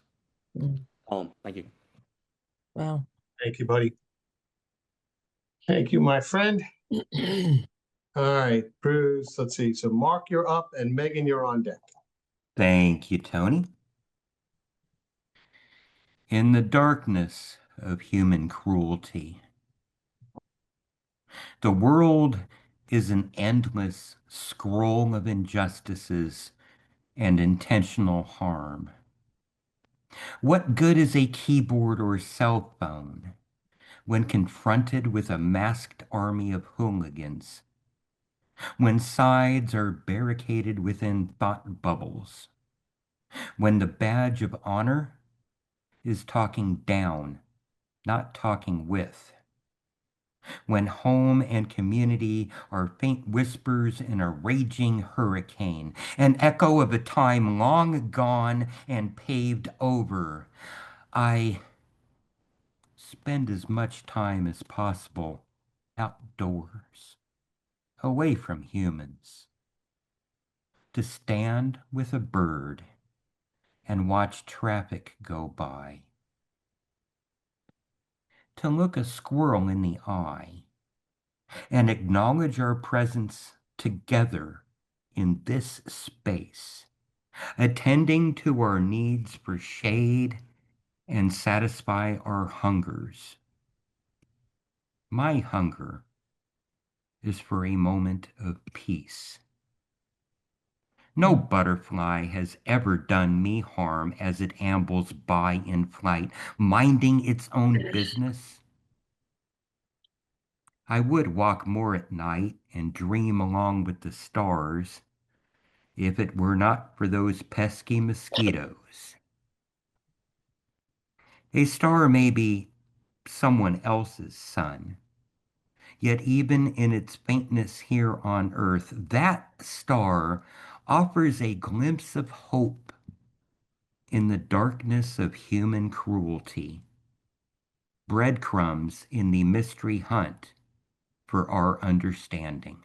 Thank you. Wow. Thank you, buddy. Thank you, my friend. All right, Bruce, let's see. So Mark, you're up, and Megan, you're on deck. Thank you, Tony. In the darkness of human cruelty, the world is an endless scroll of injustices and intentional harm. What good is a keyboard or cell phone when confronted with a masked army of hooligans, when sides are barricaded within thought bubbles, when the badge of honor is talking down, not talking with, when home and community are faint whispers in a raging hurricane, an echo of a time long gone and paved over. I spend as much time as possible outdoors, away from humans, to stand with a bird and watch traffic go by, to look a squirrel in the eye and acknowledge our presence together in this space, attending to our needs for shade and satisfy our hungers. My hunger is for a moment of peace. No butterfly has ever done me harm as it ambles by in flight, minding its own business. I would walk more at night and dream along with the stars if it were not for those pesky mosquitoes. A star may be someone else's sun, yet even in its faintness here on earth, that star offers a glimpse of hope in the darkness of human cruelty, breadcrumbs in the mystery hunt for our understanding.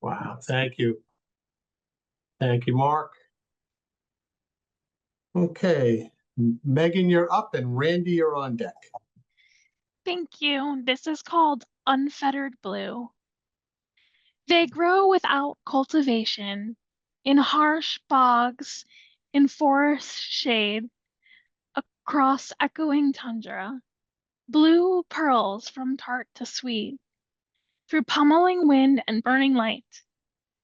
Wow, thank you. Thank you, Mark. Okay, Megan, you're up, and Randy, you're on deck. Thank you. This is called Unfettered Blue. They grow without cultivation, in harsh bogs, in forest shade, across echoing tundra. Blue pearls from tart to sweet, through pummeling wind and burning light.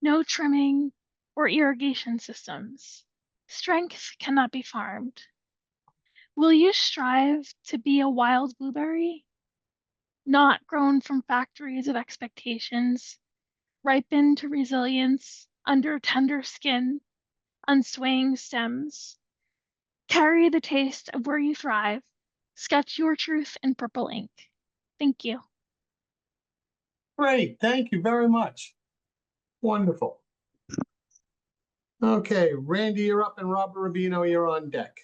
No trimming or irrigation systems. Strength cannot be farmed. Will you strive to be a wild blueberry? Not grown from factories of expectations, ripen to resilience under tender skin, unswaying stems. Carry the taste of where you thrive. Sketch your truth in purple ink. Thank you. Great, thank you very much. Wonderful. Okay, Randy, you're up, and Robert Rubino, you're on deck.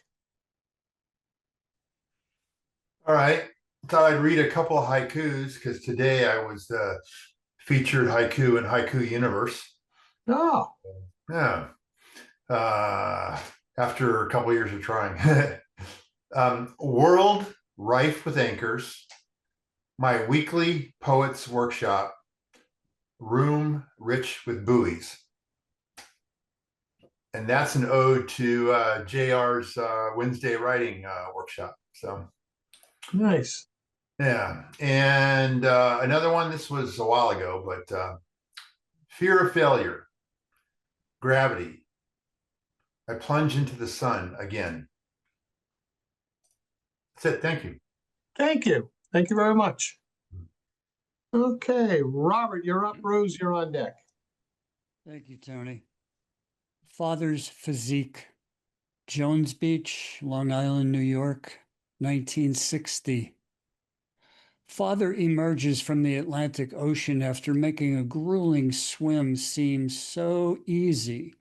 All right. Thought I'd read a couple of haikus because today I was the featured haiku in Haiku Universe. Oh, Yeah. After a couple of years of trying. World rife with anchors. My weekly poets workshop. Room rich with buoys. And that's an ode to JR's Wednesday writing workshop. So nice. yeah. And another one, this was a while ago, but fear of failure, gravity. I plunge into the sun again. That's it. Thank you. Thank you. Thank you very much. Okay, Robert, you're up. Rose, you're on deck. Thank you, Tony. Father's Physique, Jones Beach, Long Island, New York, 1960. Father emerges from the Atlantic Ocean after making a grueling swim seem so easy,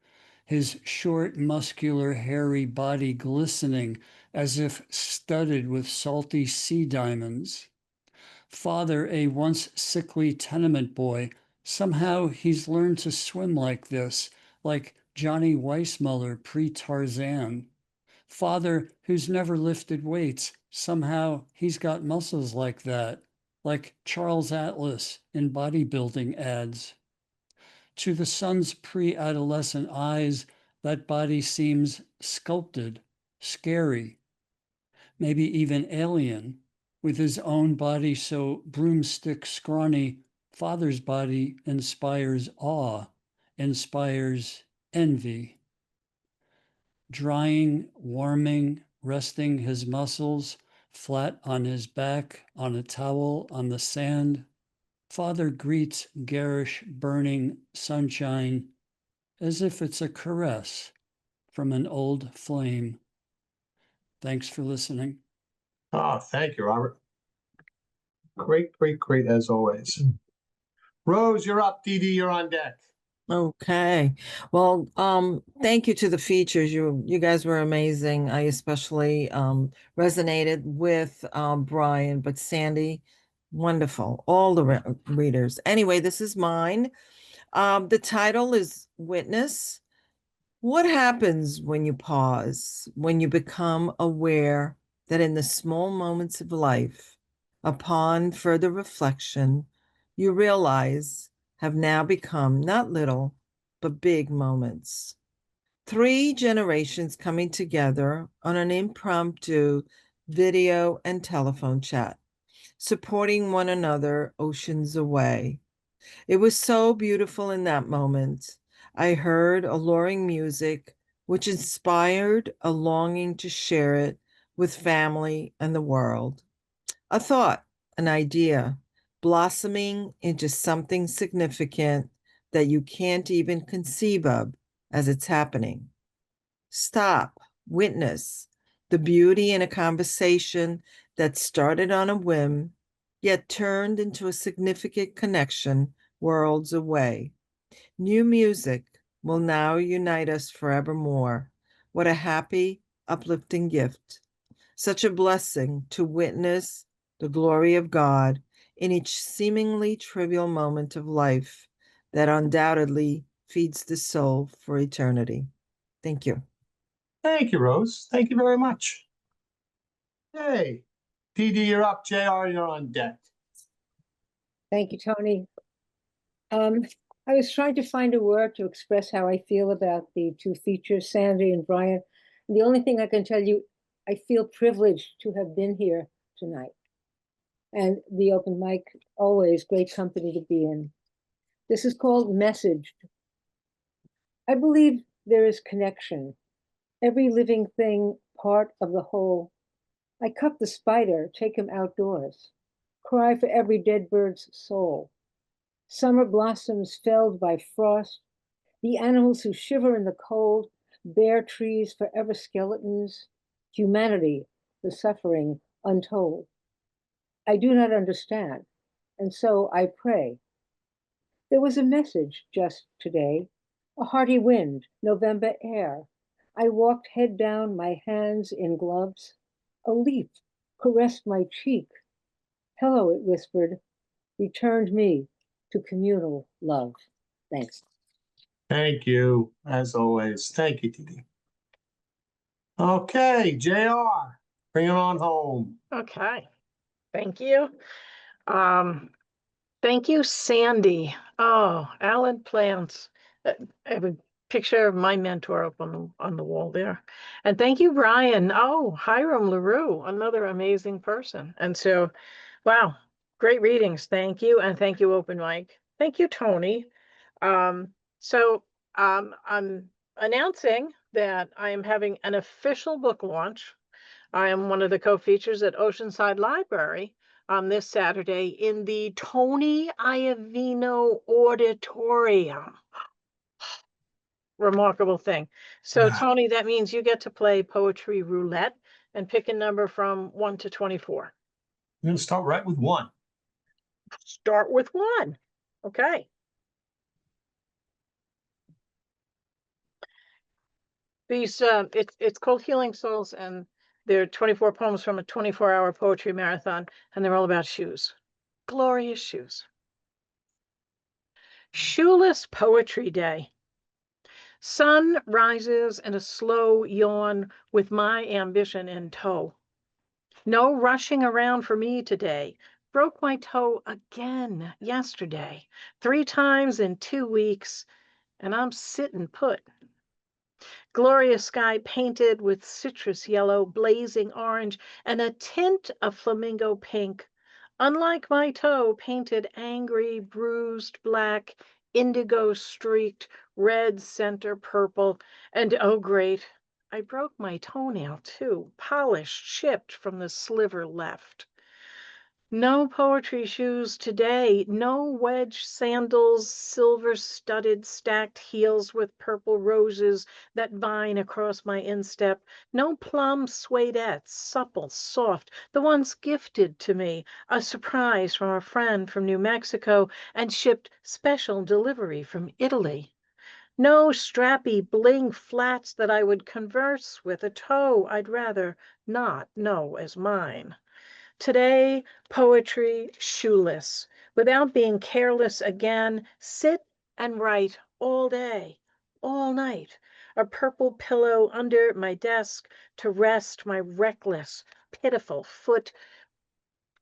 his short, muscular, hairy body glistening as if studded with salty sea diamonds. Father, a once sickly tenement boy, somehow he's learned to swim like this, like Johnny Weissmuller pre-Tarzan. Father, who's never lifted weights, somehow he's got muscles like that, like Charles Atlas in bodybuilding ads. To the son's pre-adolescent eyes, that body seems sculpted, scary, maybe even alien. With his own body so broomstick scrawny, Father's body inspires awe, inspires envy. Drying, warming, resting his muscles flat on his back, on a towel, on the sand, Father greets garish, burning sunshine as if it's a caress from an old flame. Thanks for listening. Oh, thank you, Robert. Great, great, great as always. Rose, you're up. Dee Dee, you're on deck. Okay. Well, thank you to the features. You guys were amazing. I especially resonated with Brian, but Sandy, wonderful. All the readers. Anyway, this is mine. The title is Witness. What happens when you pause, when you become aware that in the small moments of life, upon further reflection, you realize have now become not little, but big moments. 3 generations coming together on an impromptu video and telephone chat, supporting one another oceans away. It was so beautiful in that moment. I heard alluring music, which inspired a longing to share it with family and the world. A thought, an idea, blossoming into something significant that you can't even conceive of as it's happening. Stop, witness the beauty in a conversation that started on a whim, yet turned into a significant connection worlds away. New music will now unite us forevermore. What a happy, uplifting gift. Such a blessing to witness the glory of God in each seemingly trivial moment of life that undoubtedly feeds the soul for eternity. Thank you. Thank you, Rose. Thank you very much. Hey, Dee Dee, you're up. JR, you're on deck. Thank you, Tony. I was trying to find a word to express how I feel about the 2 features, Sandy and Brian. And the only thing I can tell you, I feel privileged to have been here tonight. And the open mic, always great company to be in. This is called Messaged. I believe there is connection. Every living thing, part of the whole. I cup the spider, take him outdoors. Cry for every dead bird's soul. Summer blossoms felled by frost, the animals who shiver in the cold, bare trees forever skeletons, humanity, the suffering untold. I do not understand, and so I pray. There was a message just today, a hearty wind, November air. I walked head down, my hands in gloves. A leaf caressed my cheek. Hello, it whispered, returned me to communal love. Thanks. Thank you, as always. Thank you, Titi. Okay, JR, bring it on home. Okay, thank you. Thank you, Sandy. Oh, Alan Plants. I have a picture of my mentor up on the wall there. And thank you, Brian. Oh, Hiram LaRue, another amazing person. And so, wow, great readings. Thank you. And thank you, Open Mic. Thank you, Tony. I'm announcing that I am having an official book launch. I am one of the co-features at Oceanside Library this Saturday in the Tony Iovino Auditorium. Remarkable thing. So, Tony, that means you get to play poetry roulette and pick a number from 1 to 24. I'm going to start right with 1. Start with 1. Okay. These it's called Healing Souls, and they're 24 poems from a 24-hour poetry marathon, and they're all about shoes. Glorious shoes. Shoeless Poetry Day. Sun rises in a slow yawn with my ambition in tow. No rushing around for me today. Broke my toe again yesterday, 3 times in 2 weeks, and I'm sitting put. Glorious sky painted with citrus yellow, blazing orange, and a tint of flamingo pink. Unlike my toe, painted angry, bruised black, indigo streaked, red center purple, and oh great, I broke my toenail too, polished, chipped from the sliver left. No poetry shoes today, no wedge sandals, silver-studded stacked heels with purple roses that vine across my instep, no plum suedettes, supple, soft, the ones gifted to me, a surprise from a friend from New Mexico and shipped special delivery from Italy. No strappy bling flats that I would converse with, a toe I'd rather not know as mine. Today, poetry shoeless, without being careless again, sit and write all day, all night, a purple pillow under my desk to rest my reckless, pitiful foot,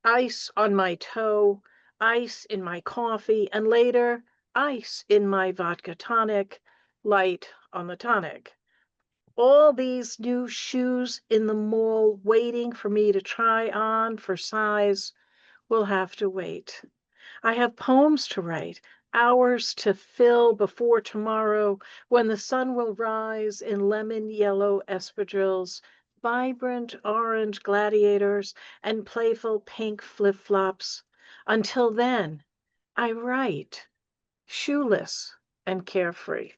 ice on my toe, ice in my coffee, and later, ice in my vodka tonic, light on the tonic. All these new shoes in the mall waiting for me to try on for size will have to wait. I have poems to write, hours to fill before tomorrow when the sun will rise in lemon yellow espadrilles, vibrant orange gladiators, and playful pink flip-flops. Until then, I write, shoeless and carefree.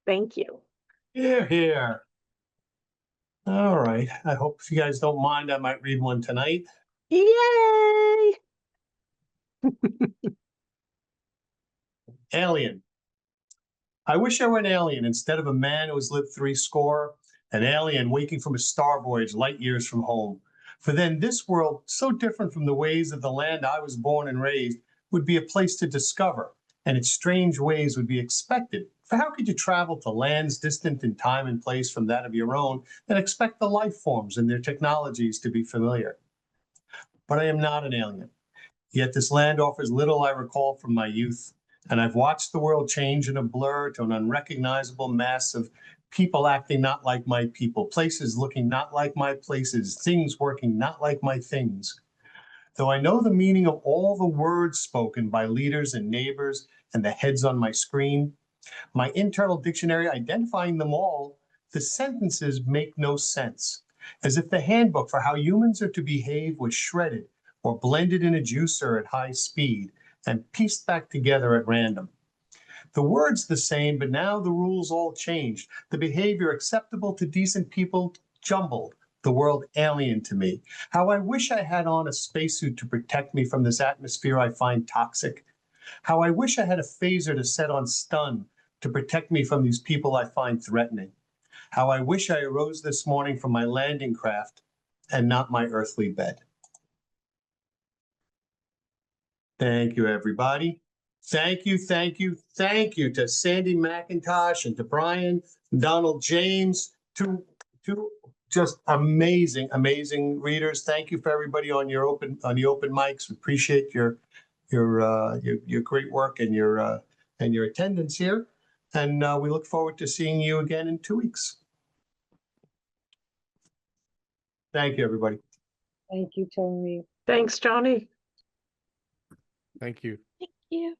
Thank you. Here. All right. I hope if you guys don't mind, I might read one tonight. Yay! Alien. I wish I were an alien instead of a man who has lived threescore, an alien waking from a star voyage light years from home. For then this world, so different from the ways of the land I was born and raised, would be a place to discover, and its strange ways would be expected. For how could you travel to lands distant in time and place from that of your own and expect the life forms and their technologies to be familiar? But I am not an alien. Yet this land offers little I recall from my youth, and I've watched the world change in a blur to an unrecognizable mass of people acting not like my people, places looking not like my places, things working not like my things. Though I know the meaning of all the words spoken by leaders and neighbors and the heads on my screen, my internal dictionary identifying them all, the sentences make no sense, as if the handbook for how humans are to behave was shredded or blended in a juicer at high speed, and pieced back together at random. The word's the same, but now the rules all changed. The behavior acceptable to decent people jumbled. The world alien to me. How I wish I had on a spacesuit to protect me from this atmosphere I find toxic. How I wish I had a phaser to set on stun to protect me from these people I find threatening. How I wish I arose this morning from my landing craft and not my earthly bed. Thank you, everybody. Thank you, thank you, thank you to Sandy McIntosh and to Brian, Donald James, two just amazing, amazing readers. Thank you for everybody on the open mics. We appreciate your great work and your attendance here. And we look forward to seeing you again in 2 weeks. Thank you, everybody. Thank you, Tony. Thanks, Johnny. Thank you. Thank you.